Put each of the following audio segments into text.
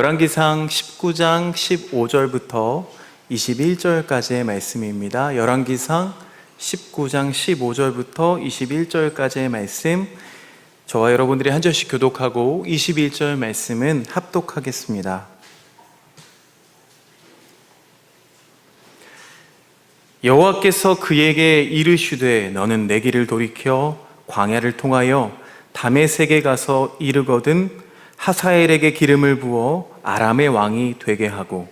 열왕기상 19장 15절부터 21절까지의 말씀입니다. 열왕기상 19장 15절부터 21절까지의 말씀, 저와 여러분들이 한 절씩 교독하고 21절 말씀은 합독하겠습니다. 여호와께서 그에게 이르시되 너는 내 길을 돌이켜 광야를 통하여 다메섹에 가서 이르거든 하사엘에게 기름을 부어 아람의 왕이 되게 하고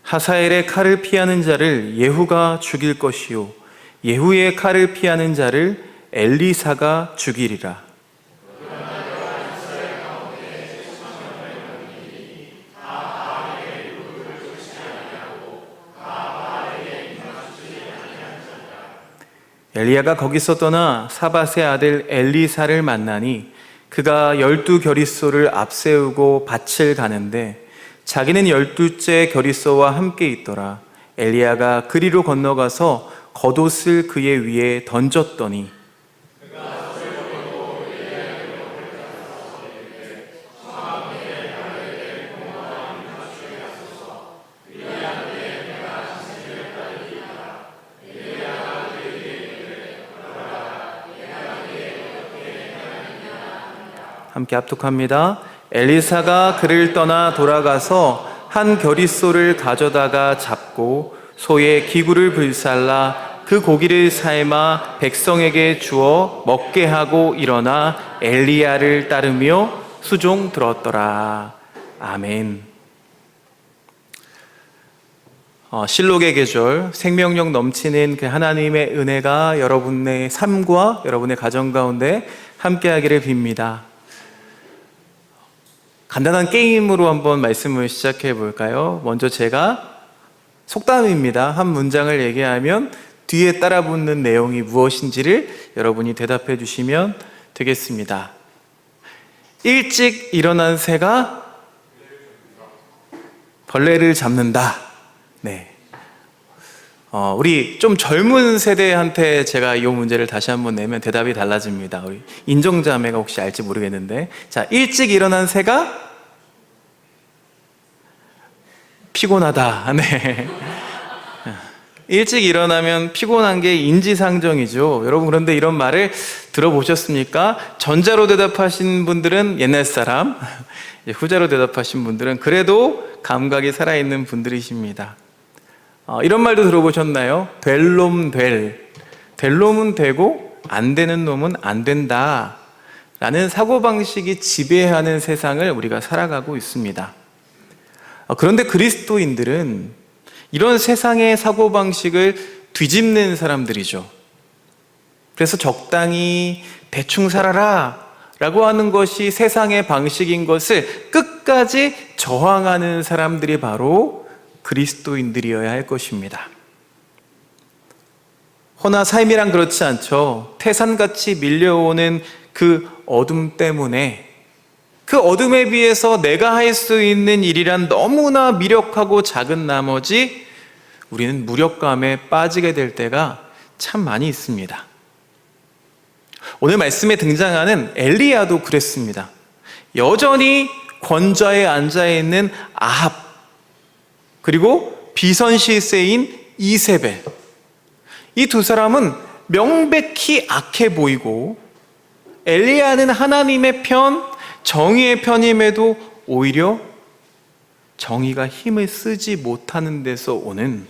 하사엘의 칼을 피하는 자를 예후가 죽일 것이요 예후의 칼을 피하는 자를 엘리사가 죽이리라. 엘리야가 거기서 떠나 사밧의 아들 엘리사를 만나니 그가 12겨릿소를 앞세우고 밭을 가는데 자기는 12째 겨릿소와 함께 있더라. 엘리야가 그리로 건너가서 겉옷을 그의 위에 던졌더니 함께 합독합니다. 엘리사가 그를 떠나 돌아가서 한 겨릿소를 가져다가 잡고 소의 기구를 불살라 그 고기를 삶아 백성에게 주어 먹게 하고 일어나 엘리야를 따르며 수종 들었더라. 아멘. 실록의 계절, 생명력 넘치는 그 하나님의 은혜가 여러분의 삶과 여러분의 가정 가운데 함께하기를 빕니다. 간단한 게임으로 한번 말씀을 시작해 볼까요? 먼저 제가 속담입니다. 한 문장을 얘기하면 뒤에 따라 붙는 내용이 무엇인지를 여러분이 대답해 주시면 되겠습니다. 일찍 일어난 새가 벌레를 잡는다. 네. 우리 좀 젊은 세대한테 제가 이 문제를 다시 한번 내면 대답이 달라집니다. 우리 인정자매가 혹시 알지 모르겠는데, 자, 일찍 일어난 새가 피곤하다. 네. 일찍 일어나면 피곤한 게 인지상정이죠. 여러분, 그런데 이런 말을 들어보셨습니까? 전자로 대답하신 분들은 옛날 사람, 후자로 대답하신 분들은 그래도 감각이 살아있는 분들이십니다. 이런 말도 들어보셨나요? 될 놈 될 놈은 되고 안 되는 놈은 안 된다 라는 사고방식이 지배하는 세상을 우리가 살아가고 있습니다. 그런데 그리스도인들은 이런 세상의 사고방식을 뒤집는 사람들이죠. 그래서 적당히 대충 살아라 라고 하는 것이 세상의 방식인 것을 끝까지 저항하는 사람들이 바로 그리스도인들이어야 할 것입니다. 허나 삶이란 그렇지 않죠. 태산같이 밀려오는 그 어둠 때문에 그 어둠에 비해서 내가 할 수 있는 일이란 너무나 미력하고 작은 나머지 우리는 무력감에 빠지게 될 때가 참 많이 있습니다. 오늘 말씀에 등장하는 엘리야도 그랬습니다. 여전히 권좌에 앉아있는 아합, 그리고 비선실세인 이세벨, 이 두 사람은 명백히 악해 보이고 엘리야는 하나님의 편, 정의의 편임에도 오히려 정의가 힘을 쓰지 못하는 데서 오는,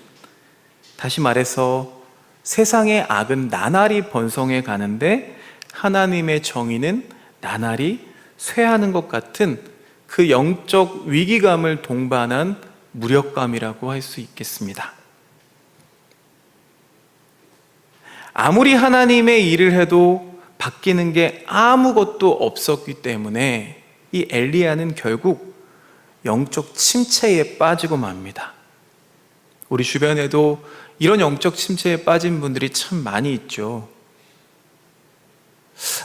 다시 말해서 세상의 악은 나날이 번성해 가는데 하나님의 정의는 나날이 쇠하는 것 같은 그 영적 위기감을 동반한 무력감이라고 할 수 있겠습니다. 아무리 하나님의 일을 해도 바뀌는 게 아무것도 없었기 때문에 이 엘리야는 결국 영적 침체에 빠지고 맙니다. 우리 주변에도 이런 영적 침체에 빠진 분들이 참 많이 있죠.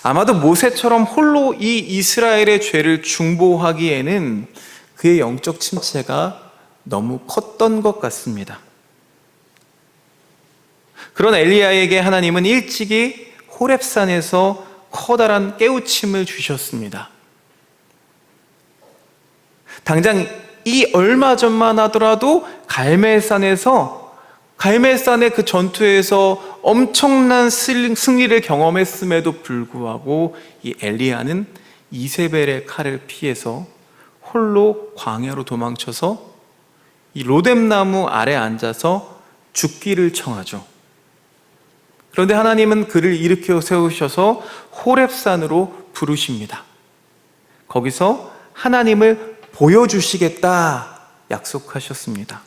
아마도 모세처럼 홀로 이 이스라엘의 죄를 중보하기에는 그의 영적 침체가 너무 컸던 것 같습니다. 그런 엘리야에게 하나님은 일찍이 호렙산에서 커다란 깨우침을 주셨습니다. 당장 이 얼마 전만 하더라도 갈멜산의 그 전투에서 엄청난 승리를 경험했음에도 불구하고 이 엘리야는 이세벨의 칼을 피해서 홀로 광야로 도망쳐서 이 로뎀나무 아래 앉아서 죽기를 청하죠. 그런데 하나님은 그를 일으켜 세우셔서 호렙산으로 부르십니다. 거기서 하나님을 보여주시겠다 약속하셨습니다.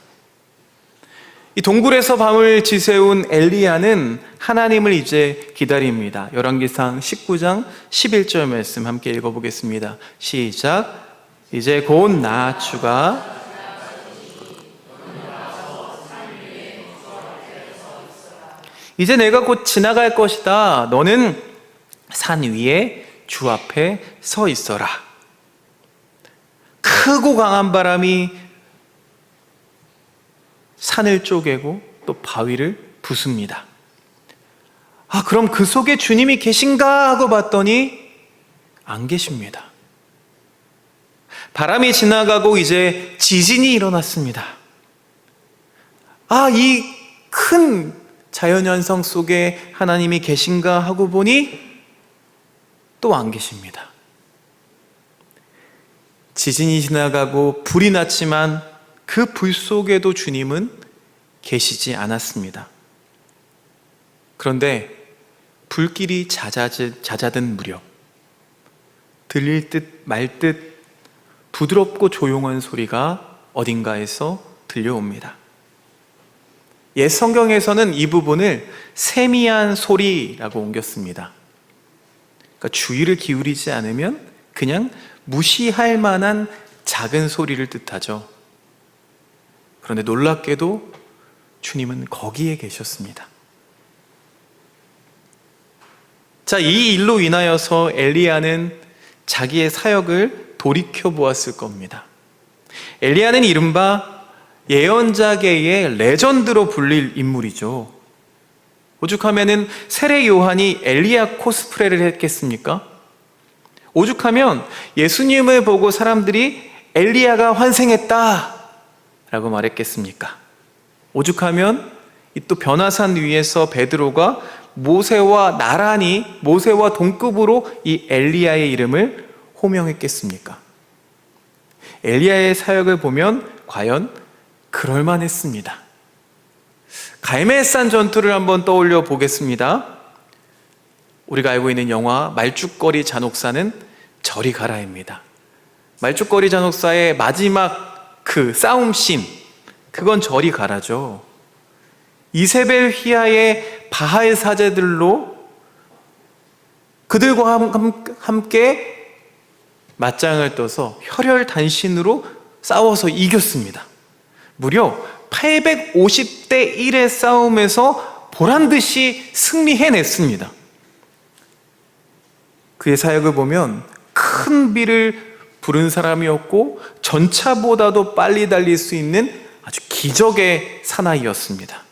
이 동굴에서 밤을 지새운 엘리야는 하나님을 이제 기다립니다. 열왕기상 19장 11절 말씀 함께 읽어보겠습니다. 시작. 이제 곧 나주가 이제 내가 곧 지나갈 것이다. 너는 산 위에 주 앞에 서 있어라. 크고 강한 바람이 산을 쪼개고 또 바위를 부숩니다. 그럼 그 속에 주님이 계신가 하고 봤더니 안 계십니다. 바람이 지나가고 이제 지진이 일어났습니다. 이 큰 자연현상 속에 하나님이 계신가 하고 보니 또 안 계십니다. 지진이 지나가고 불이 났지만 그 불 속에도 주님은 계시지 않았습니다. 그런데 불길이 잦아든 무렵 들릴 듯 말 듯 부드럽고 조용한 소리가 어딘가에서 들려옵니다. 옛 성경에서는 이 부분을 세미한 소리라고 옮겼습니다. 그러니까 주의를 기울이지 않으면 그냥 무시할 만한 작은 소리를 뜻하죠. 그런데 놀랍게도 주님은 거기에 계셨습니다. 자, 이 일로 인하여서 엘리야는 자기의 사역을 돌이켜 보았을 겁니다. 엘리야는 이른바 예언자계의 레전드로 불릴 인물이죠. 오죽하면은 세례 요한이 엘리야 코스프레를 했겠습니까? 오죽하면 예수님을 보고 사람들이 엘리야가 환생했다 라고 말했겠습니까? 오죽하면 또 변화산 위에서 베드로가 모세와 나란히 모세와 동급으로 이 엘리야의 이름을 호명했겠습니까? 엘리야의 사역을 보면 과연 그럴만했습니다. 갈멜산 전투를 한번 떠올려 보겠습니다. 우리가 알고 있는 영화 말죽거리 잔혹사는 저리 가라입니다. 말죽거리 잔혹사의 마지막 그 싸움 씬, 그건 저리 가라죠. 이세벨 휘하의 바알 사제들로 그들과 함께 맞짱을 떠서 혈혈단신으로 싸워서 이겼습니다. 무려 850대 1의 싸움에서 보란듯이 승리해냈습니다. 그의 사역을 보면 큰 비를 부른 사람이었고 전차보다도 빨리 달릴 수 있는 아주 기적의 사나이였습니다.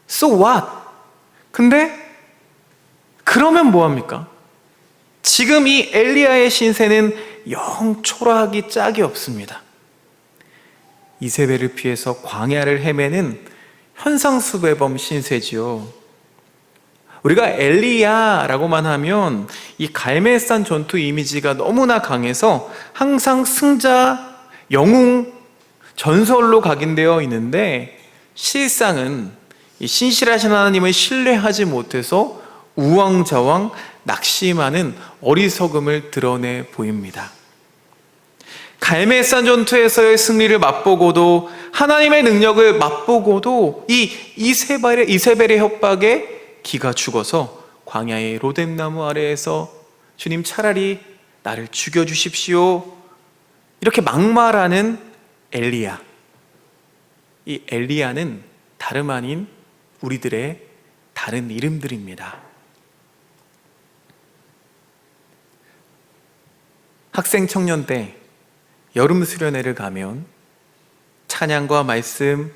So what? 근데 그러면 뭐합니까? 지금 이 엘리야의 신세는 영 초라하기 짝이 없습니다. 이세벨을 피해서 광야를 헤매는 현상수배범 신세지요. 우리가 엘리야라고만 하면 이 갈멜산 전투 이미지가 너무나 강해서 항상 승자, 영웅, 전설로 각인되어 있는데 실상은 이 신실하신 하나님을 신뢰하지 못해서 우왕좌왕 낙심하는 어리석음을 드러내 보입니다. 갈멜산 전투에서의 승리를 맛보고도 하나님의 능력을 맛보고도 이 이세벨의 협박에 기가 죽어서 광야의 로뎀나무 아래에서 주님 차라리 나를 죽여주십시오 이렇게 막말하는 엘리야. 이 엘리야는 다름 아닌 우리들의 다른 이름들입니다. 학생 청년 때 여름 수련회를 가면 찬양과 말씀,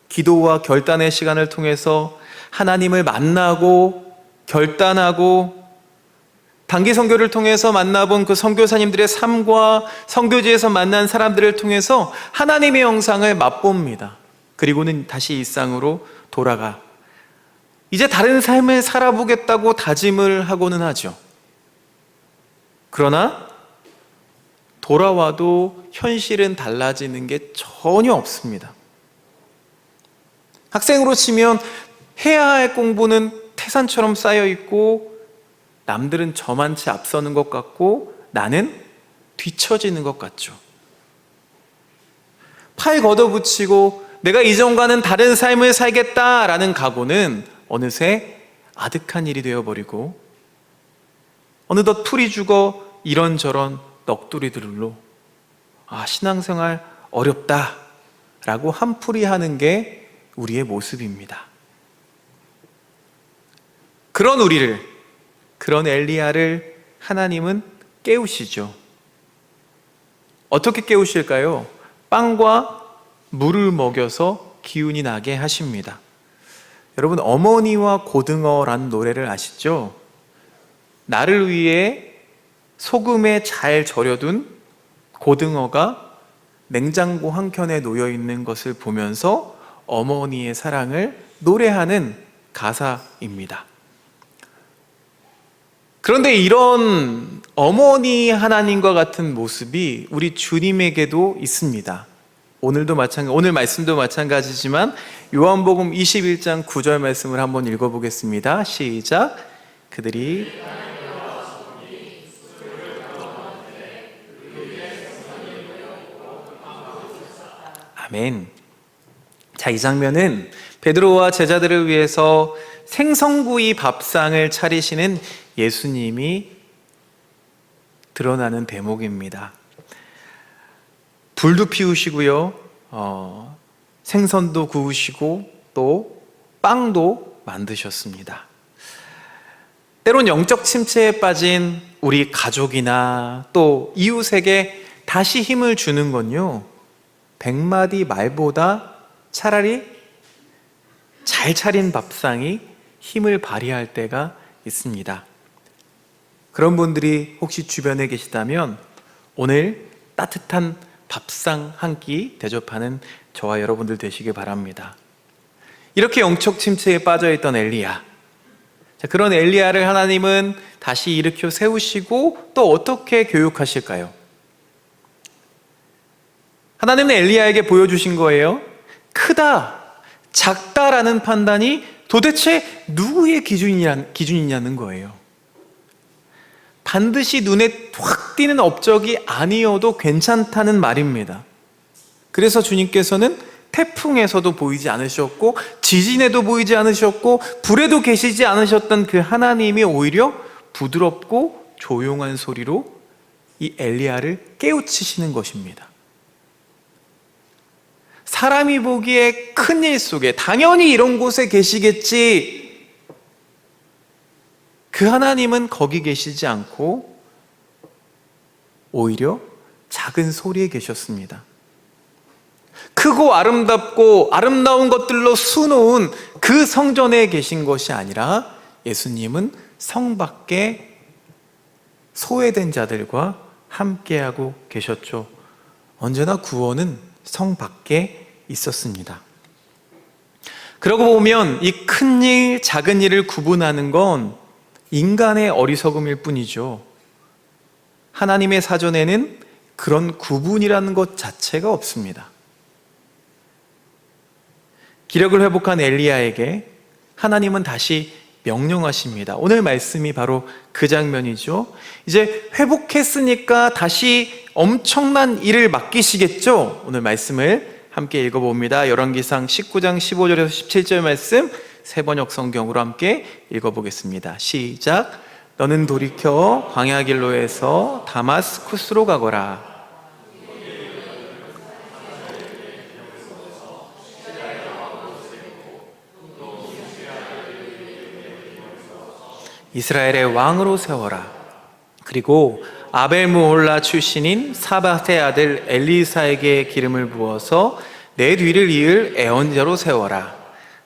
기도와 결단의 시간을 통해서 하나님을 만나고 결단하고 단기 선교를 통해서 만나본 그 선교사님들의 삶과 선교지에서 만난 사람들을 통해서 하나님의 영상을 맛봅니다. 그리고는 다시 일상으로 돌아가 이제 다른 삶을 살아보겠다고 다짐을 하고는 하죠. 그러나 돌아와도 현실은 달라지는 게 전혀 없습니다. 학생으로 치면 해야 할 공부는 태산처럼 쌓여 있고 남들은 저만치 앞서는 것 같고 나는 뒤처지는 것 같죠. 팔 걷어붙이고 내가 이전과는 다른 삶을 살겠다라는 각오는 어느새 아득한 일이 되어버리고 어느덧 풀이 죽어 이런저런 넋두리들로 신앙생활 어렵다라고 한풀이 하는 게 우리의 모습입니다. 그런 우리를, 그런 엘리야를 하나님은 깨우시죠. 어떻게 깨우실까요? 빵과 물을 먹여서 기운이 나게 하십니다. 여러분, 어머니와 고등어라는 노래를 아시죠? 나를 위해 소금에 잘 절여둔 고등어가 냉장고 한켠에 놓여 있는 것을 보면서 어머니의 사랑을 노래하는 가사입니다. 그런데 이런 어머니 하나님과 같은 모습이 우리 주님에게도 있습니다. 오늘 말씀도 마찬가지지만 요한복음 21장 9절 말씀을 한번 읽어보겠습니다. 시작. 그들이 아멘. 자, 이 장면은 베드로와 제자들을 위해서 생선구이 밥상을 차리시는 예수님이 드러나는 대목입니다. 불도 피우시고요, 생선도 구우시고 또 빵도 만드셨습니다. 때론 영적 침체에 빠진 우리 가족이나 또 이웃에게 다시 힘을 주는 건요, 100마디 말보다 차라리 잘 차린 밥상이 힘을 발휘할 때가 있습니다. 그런 분들이 혹시 주변에 계시다면 오늘 따뜻한 밥상 한 끼 대접하는 저와 여러분들 되시길 바랍니다. 이렇게 영적 침체에 빠져있던 엘리야, 그런 엘리야를 하나님은 다시 일으켜 세우시고 또 어떻게 교육하실까요? 하나님은 엘리야에게 보여주신 거예요. 크다, 작다라는 판단이 도대체 누구의 기준이냐는 거예요. 반드시 눈에 확 띄는 업적이 아니어도 괜찮다는 말입니다. 그래서 주님께서는 태풍에서도 보이지 않으셨고 지진에도 보이지 않으셨고 불에도 계시지 않으셨던 그 하나님이 오히려 부드럽고 조용한 소리로 이 엘리야를 깨우치시는 것입니다. 사람이 보기에 큰일 속에 당연히 이런 곳에 계시겠지, 그 하나님은 거기 계시지 않고 오히려 작은 소리에 계셨습니다. 크고 아름답고 아름다운 것들로 수놓은 그 성전에 계신 것이 아니라 예수님은 성 밖에 소외된 자들과 함께하고 계셨죠. 언제나 구원은 성 밖에 있었습니다. 그러고 보면 이 큰 일, 작은 일을 구분하는 건 인간의 어리석음일 뿐이죠. 하나님의 사전에는 그런 구분이라는 것 자체가 없습니다. 기력을 회복한 엘리야에게 하나님은 다시 명령하십니다. 오늘 말씀이 바로 그 장면이죠. 이제 회복했으니까 다시 엄청난 일을 맡기시겠죠. 오늘 말씀을 함께 읽어봅니다. 열왕기상 19장 15절에서 17절 말씀 새번역 성경으로 함께 읽어보겠습니다. 시작. 너는 돌이켜 광야 길로에서 다마스쿠스로 가거라. 이스라엘의 왕으로 세워라. 그리고 아벨무홀라 출신인 사밧의 아들 엘리사에게 기름을 부어서 내 뒤를 이을 애언자로 세워라.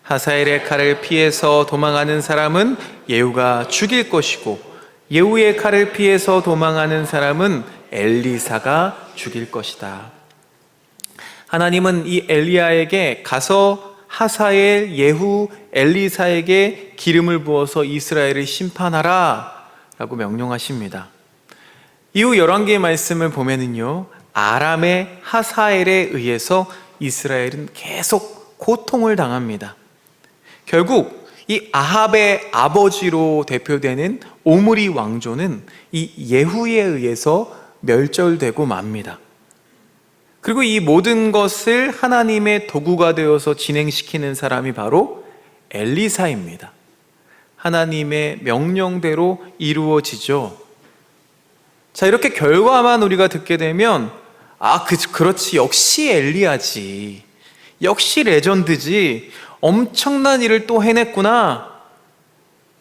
하사엘의 칼을 피해서 도망하는 사람은 예후가 죽일 것이고 예후의 칼을 피해서 도망하는 사람은 엘리사가 죽일 것이다. 하나님은 이 엘리야에게 가서 하사엘, 예후, 엘리사에게 기름을 부어서 이스라엘을 심판하라 라고 명령하십니다. 이후 열왕기의 말씀을 보면은요, 아람의 하사엘에 의해서 이스라엘은 계속 고통을 당합니다. 결국 이 아합의 아버지로 대표되는 오므리 왕조는 이 예후에 의해서 멸절되고 맙니다. 그리고 이 모든 것을 하나님의 도구가 되어서 진행시키는 사람이 바로 엘리사입니다. 하나님의 명령대로 이루어지죠. 자, 이렇게 결과만 우리가 듣게 되면 그렇지, 역시 엘리야지, 역시 레전드지, 엄청난 일을 또 해냈구나,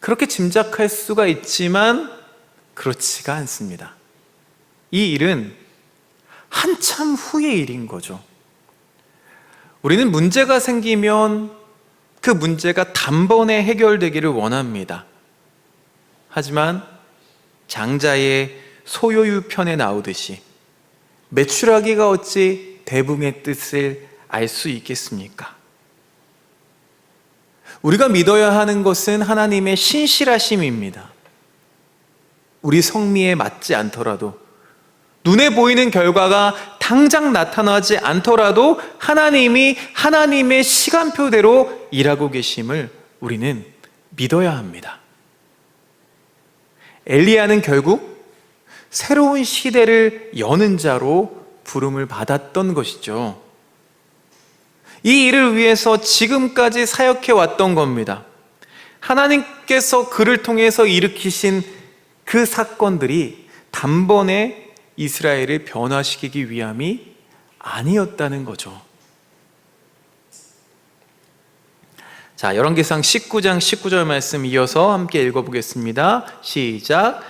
그렇게 짐작할 수가 있지만 그렇지가 않습니다. 이 일은 한참 후의 일인 거죠. 우리는 문제가 생기면 그 문제가 단번에 해결되기를 원합니다. 하지만 장자의 소요유 편에 나오듯이 메추라기가 어찌 대붕의 뜻을 알 수 있겠습니까? 우리가 믿어야 하는 것은 하나님의 신실하심입니다. 우리 성미에 맞지 않더라도, 눈에 보이는 결과가 당장 나타나지 않더라도 하나님이 하나님의 시간표대로 일하고 계심을 우리는 믿어야 합니다. 엘리야는 결국 새로운 시대를 여는 자로 부름을 받았던 것이죠. 이 일을 위해서 지금까지 사역해 왔던 겁니다. 하나님께서 그를 통해서 일으키신 그 사건들이 단번에 이스라엘을 변화시키기 위함이 아니었다는 거죠. 자, 열왕기상 19장 19절 말씀 이어서 함께 읽어보겠습니다. 시작.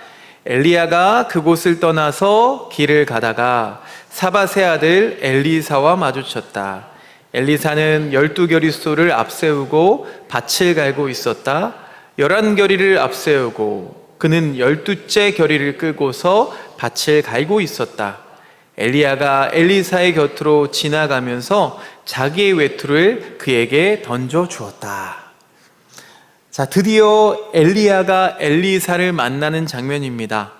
엘리야가 그곳을 떠나서 길을 가다가 사밧의 아들 엘리사와 마주쳤다. 엘리사는 12겨릿소를 앞세우고 밭을 갈고 있었다. 11겨리를 앞세우고 그는 12째 겨리를 끌고서 밭을 갈고 있었다. 엘리야가 엘리사의 곁으로 지나가면서 자기의 외투를 그에게 던져 주었다. 자, 드디어 엘리야가 엘리사를 만나는 장면입니다.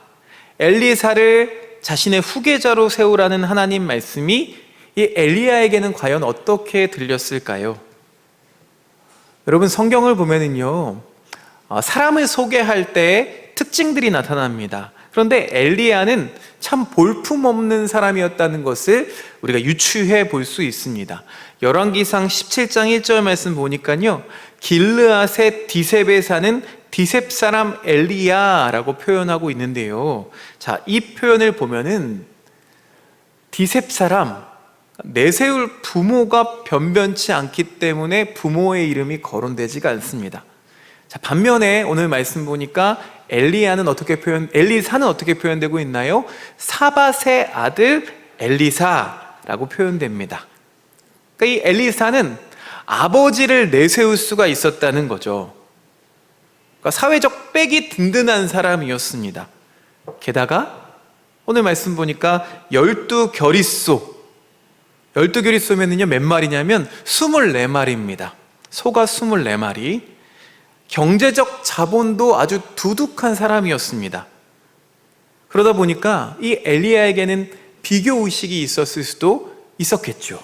엘리사를 자신의 후계자로 세우라는 하나님 말씀이 이 엘리야에게는 과연 어떻게 들렸을까요? 여러분, 성경을 보면은요, 사람을 소개할 때 특징들이 나타납니다. 그런데 엘리야는 참 볼품없는 사람이었다는 것을 우리가 유추해 볼 수 있습니다. 열왕기상 17장 1절 말씀 보니까요, 길르앗의 디셉에 사는 디셉 사람 엘리야라고 표현하고 있는데요. 자, 이 표현을 보면은 디셉 사람, 내세울 부모가 변변치 않기 때문에 부모의 이름이 거론되지가 않습니다. 자, 반면에 오늘 말씀 보니까 엘리사는 어떻게 표현되고 있나요? 사밧의 아들 엘리사라고 표현됩니다. 그러니까 이 엘리사는 아버지를 내세울 수가 있었다는 거죠. 그러니까 사회적 백이 든든한 사람이었습니다. 게다가 오늘 말씀 보니까 12겨릿소면요 몇 마리냐면 24마리입니다. 소가 24마리. 경제적 자본도 아주 두둑한 사람이었습니다. 그러다 보니까 이 엘리야에게는 비교의식이 있었을 수도 있었겠죠.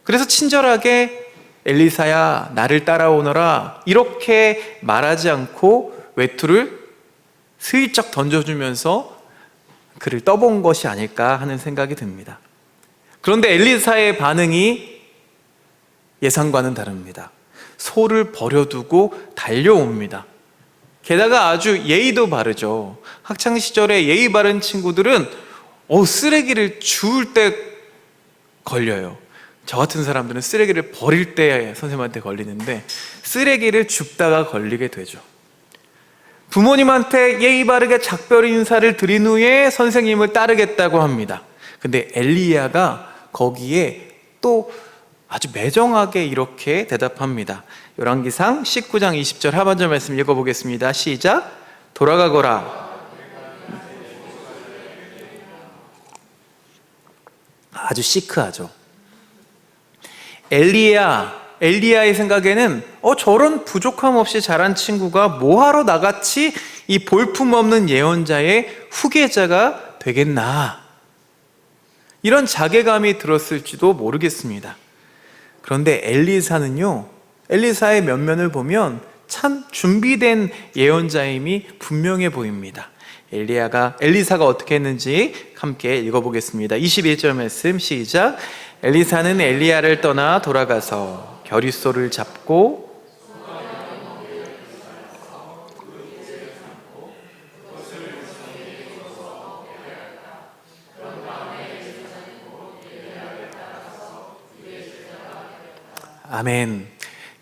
그래서 친절하게 엘리사야, 나를 따라오너라, 이렇게 말하지 않고 외투를 슬쩍 던져주면서 그를 떠본 것이 아닐까 하는 생각이 듭니다. 그런데 엘리사의 반응이 예상과는 다릅니다. 소를 버려두고 달려옵니다. 게다가 아주 예의도 바르죠. 학창시절에 예의 바른 친구들은 쓰레기를 주울 때 걸려요. 저 같은 사람들은 쓰레기를 버릴 때 선생님한테 걸리는데 쓰레기를 줍다가 걸리게 되죠. 부모님한테 예의 바르게 작별 인사를 드린 후에 선생님을 따르겠다고 합니다. 근데 엘리야가 거기에 또 아주 매정하게 이렇게 대답합니다. 열왕기상 19장 20절 하반절 말씀 읽어보겠습니다. 시작. 돌아가거라. 아주 시크하죠. 엘리야의 생각에는 저런 부족함 없이 자란 친구가 뭐하러 나같이 이 볼품없는 예언자의 후계자가 되겠나, 이런 자괴감이 들었을지도 모르겠습니다. 그런데 엘리사의 면면을 보면 참 준비된 예언자임이 분명해 보입니다. 엘리사가 어떻게 했는지 함께 읽어보겠습니다. 21절 말씀 시작. 엘리사는 엘리야를 떠나 돌아가서 겨릿소를 잡고 아멘.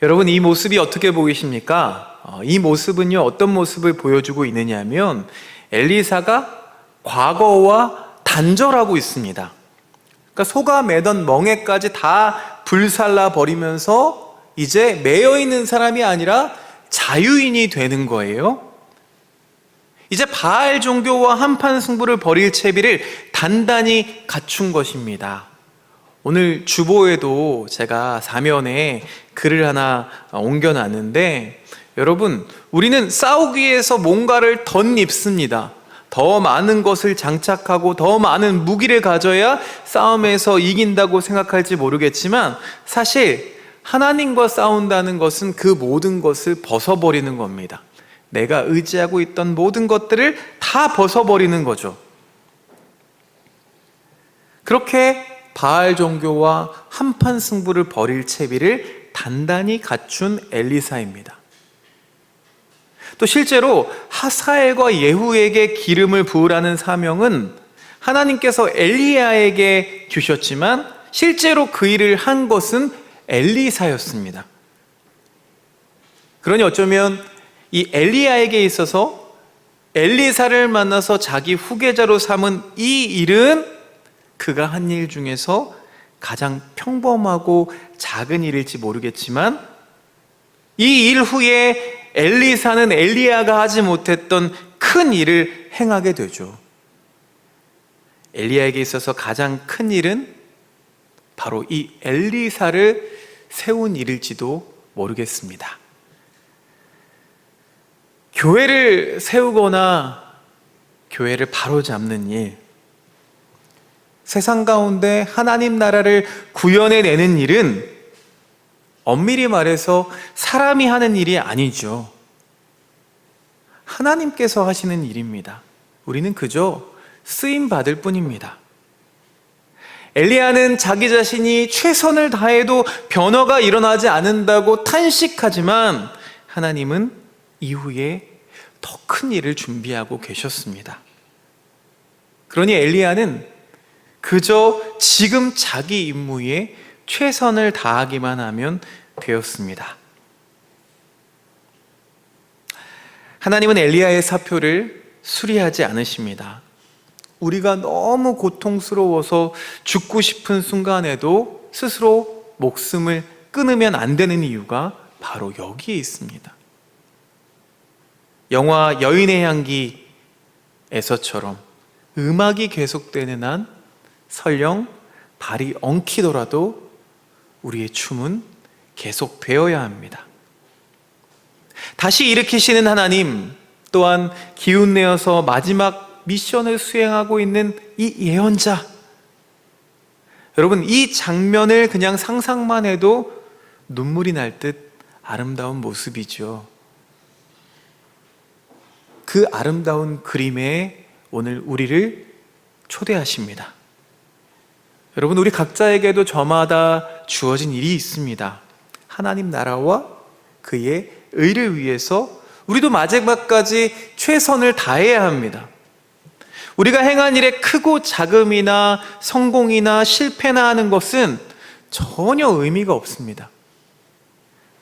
여러분, 이 모습이 어떻게 보이십니까? 이 모습은요, 어떤 모습을 보여주고 있느냐면 엘리사가 과거와 단절하고 있습니다. 그러니까 소가 매던 멍에까지 다 불살라 버리면서 이제 매여 있는 사람이 아니라 자유인이 되는 거예요. 이제 바알 종교와 한판 승부를 벌일 채비를 단단히 갖춘 것입니다. 오늘 주보에도 제가 사면에 글을 하나 옮겨놨는데, 여러분, 우리는 싸우기 위해서 뭔가를 덧입습니다. 더 많은 것을 장착하고 더 많은 무기를 가져야 싸움에서 이긴다고 생각할지 모르겠지만, 사실 하나님과 싸운다는 것은 그 모든 것을 벗어버리는 겁니다. 내가 의지하고 있던 모든 것들을 다 벗어버리는 거죠. 그렇게 바알 종교와 한판 승부를 벌일 채비를 단단히 갖춘 엘리사입니다. 또 실제로 하사엘과 예후에게 기름을 부으라는 사명은 하나님께서 엘리야에게 주셨지만 실제로 그 일을 한 것은 엘리사였습니다. 그러니 어쩌면 이 엘리야에게 있어서 엘리사를 만나서 자기 후계자로 삼은 이 일은 그가 한 일 중에서 가장 평범하고 작은 일일지 모르겠지만, 이 일 후에 엘리사는 엘리야가 하지 못했던 큰 일을 행하게 되죠. 엘리야에게 있어서 가장 큰 일은 바로 이 엘리사를 세운 일일지도 모르겠습니다. 교회를 세우거나 교회를 바로잡는 일, 세상 가운데 하나님 나라를 구현해내는 일은 엄밀히 말해서 사람이 하는 일이 아니죠. 하나님께서 하시는 일입니다. 우리는 그저 쓰임받을 뿐입니다. 엘리야는 자기 자신이 최선을 다해도 변화가 일어나지 않는다고 탄식하지만, 하나님은 이후에 더 큰 일을 준비하고 계셨습니다. 그러니 엘리야는 그저 지금 자기 임무에 최선을 다하기만 하면 되었습니다. 하나님은 엘리야의 사표를 수리하지 않으십니다. 우리가 너무 고통스러워서 죽고 싶은 순간에도 스스로 목숨을 끊으면 안 되는 이유가 바로 여기에 있습니다. 영화 여인의 향기에서처럼 음악이 계속되는 한 설령 발이 엉키더라도 우리의 춤은 계속되어야 합니다. 다시 일으키시는 하나님, 또한 기운내어서 마지막 미션을 수행하고 있는 이 예언자, 여러분, 이 장면을 그냥 상상만 해도 눈물이 날 듯 아름다운 모습이죠. 그 아름다운 그림에 오늘 우리를 초대하십니다. 여러분, 우리 각자에게도 저마다 주어진 일이 있습니다. 하나님 나라와 그의 의를 위해서 우리도 마지막까지 최선을 다해야 합니다. 우리가 행한 일에 크고 작음이나 성공이나 실패나 하는 것은 전혀 의미가 없습니다.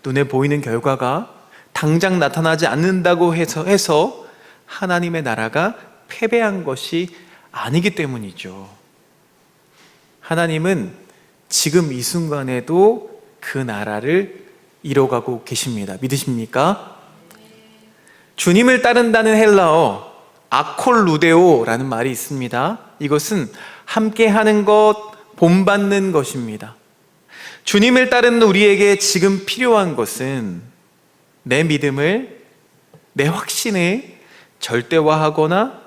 눈에 보이는 결과가 당장 나타나지 않는다고 해서 하나님의 나라가 패배한 것이 아니기 때문이죠. 하나님은 지금 이 순간에도 그 나라를 이뤄가고 계십니다. 믿으십니까? 주님을 따른다는 헬라어 아콜루데오라는 말이 있습니다. 이것은 함께하는 것, 본받는 것입니다. 주님을 따르는 우리에게 지금 필요한 것은 내 믿음을, 내 확신을 절대화하거나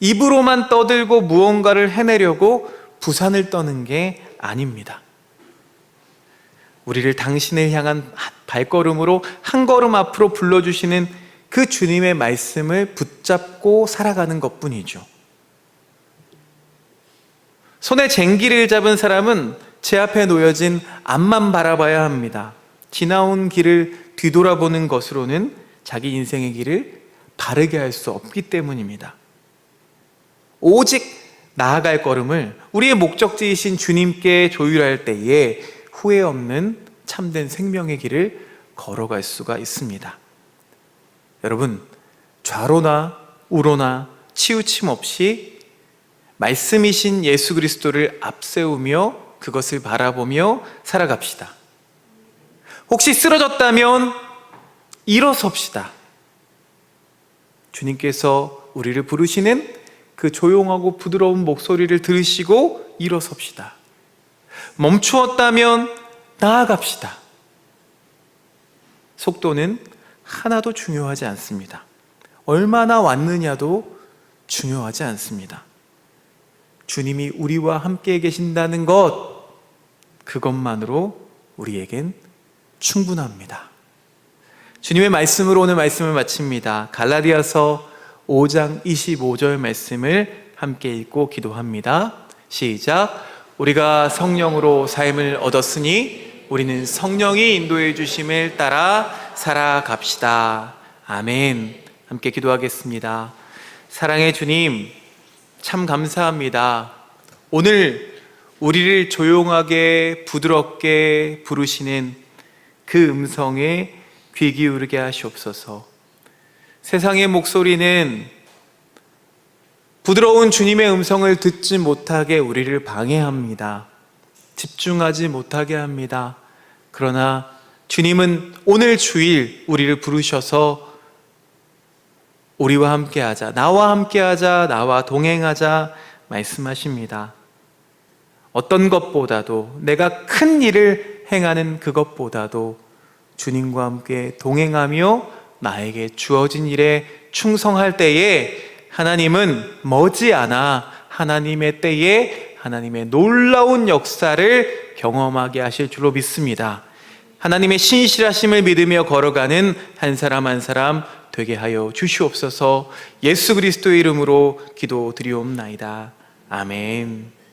입으로만 떠들고 무언가를 해내려고 부산을 떠는 게 아닙니다. 우리를 당신을 향한 발걸음으로 한 걸음 앞으로 불러주시는 그 주님의 말씀을 붙잡고 살아가는 것뿐이죠. 손에 쟁기를 잡은 사람은 제 앞에 놓여진 앞만 바라봐야 합니다. 지나온 길을 뒤돌아보는 것으로는 자기 인생의 길을 바르게 할 수 없기 때문입니다. 오직 나아갈 걸음을 우리의 목적지이신 주님께 조율할 때에 후회 없는 참된 생명의 길을 걸어갈 수가 있습니다. 여러분, 좌로나 우로나 치우침 없이 말씀이신 예수 그리스도를 앞세우며 그것을 바라보며 살아갑시다. 혹시 쓰러졌다면 일어섭시다. 주님께서 우리를 부르시는 그 조용하고 부드러운 목소리를 들으시고 일어섭시다. 멈추었다면 나아갑시다. 속도는 하나도 중요하지 않습니다. 얼마나 왔느냐도 중요하지 않습니다. 주님이 우리와 함께 계신다는 것, 그것만으로 우리에겐 충분합니다. 주님의 말씀으로 오늘 말씀을 마칩니다. 갈라디아서 5장 25절 말씀을 함께 읽고 기도합니다. 시작. 우리가 성령으로 삶을 얻었으니 우리는 성령이 인도해 주심을 따라 살아갑시다. 아멘. 함께 기도하겠습니다. 사랑의 주님, 참 감사합니다. 오늘 우리를 조용하게 부드럽게 부르시는 그 음성에 귀 기울이게 하시옵소서. 세상의 목소리는 부드러운 주님의 음성을 듣지 못하게 우리를 방해합니다. 집중하지 못하게 합니다. 그러나 주님은 오늘 주일 우리를 부르셔서 우리와 함께하자, 나와 함께하자, 나와 동행하자 말씀하십니다. 어떤 것보다도, 내가 큰 일을 행하는 그것보다도 주님과 함께 동행하며 나에게 주어진 일에 충성할 때에 하나님은 머지않아 하나님의 때에 하나님의 놀라운 역사를 경험하게 하실 줄로 믿습니다. 하나님의 신실하심을 믿으며 걸어가는 한 사람 한 사람 되게 하여 주시옵소서. 예수 그리스도의 이름으로 기도드리옵나이다. 아멘.